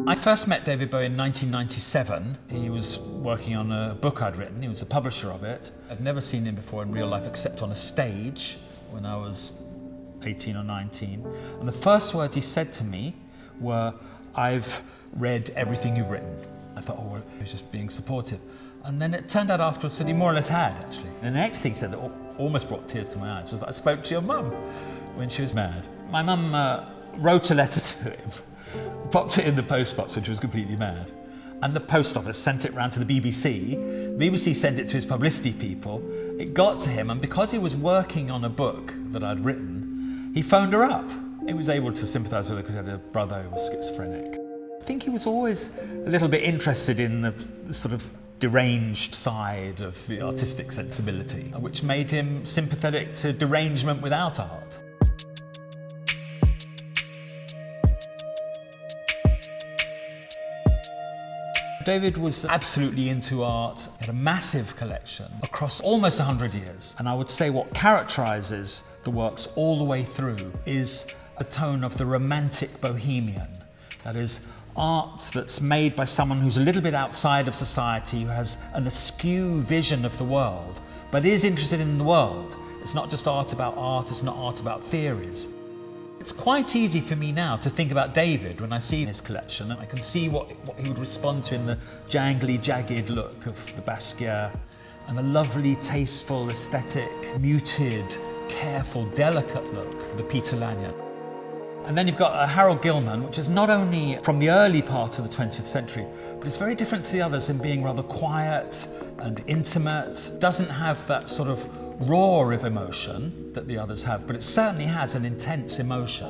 I first met David Bowie in 1997. He was working on a book I'd written. He was the publisher of it. I'd never seen him before in real life except on a stage when I was 18 or 19. And the first words he said to me were, "I've read everything you've written." I thought, oh, well, he was just being supportive. And then it turned out afterwards that he more or less had, actually. And the next thing he said that almost brought tears to my eyes was that I spoke to your mum when she was mad. My mum wrote a letter to him, popped it in the post box when she was completely mad. And the post office sent it round to the BBC. The BBC sent it to his publicity people. It got to him, and because he was working on a book that I'd written, he phoned her up. He was able to sympathise with her because he had a brother who was schizophrenic. I think he was always a little bit interested in the sort of deranged side of the artistic sensibility, which made him sympathetic to derangement without art. David was absolutely into art. He had a massive collection across almost 100 years. And I would say what characterises the works all the way through is a tone of the romantic Bohemian. That is, art that's made by someone who's a little bit outside of society, who has an askew vision of the world, but is interested in the world. It's not just art, it's not art about theories. It's quite easy for me now to think about David when I see his collection, and I can see what he would respond to in the jangly, jagged look of the Basquiat, and the lovely, tasteful, aesthetic, muted, careful, delicate look of the Peter Lanyon. And then you've got Harold Gilman, which is not only from the early part of the 20th century, but it's very different to the others in being rather quiet and intimate. Doesn't have that sort of roar of emotion that the others have, but it certainly has an intense emotion.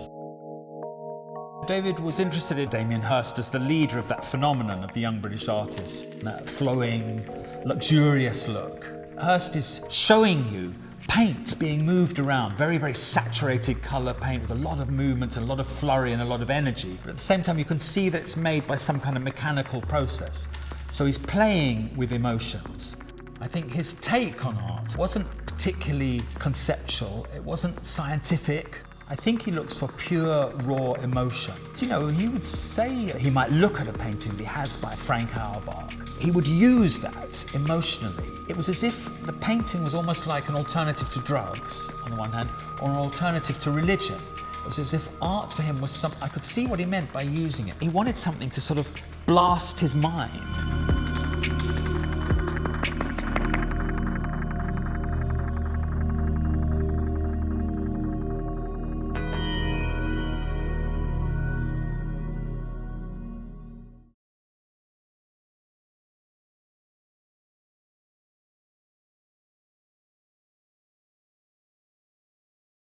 David was interested in Damien Hirst as the leader of that phenomenon of the young British artist, that flowing, luxurious look. Hirst is showing you paint being moved around, very, very saturated colour paint with a lot of movement, a lot of flurry and a lot of energy. But at the same time, you can see that it's made by some kind of mechanical process. So he's playing with emotions. I think his take on art wasn't particularly conceptual, it wasn't scientific. I think he looks for pure, raw emotion. You know, he would say he might look at a painting that he has by Frank Auerbach. He would use that emotionally. It was as if the painting was almost like an alternative to drugs, on the one hand, or an alternative to religion. It was as if art for him was I could see what he meant by using it. He wanted something to sort of blast his mind.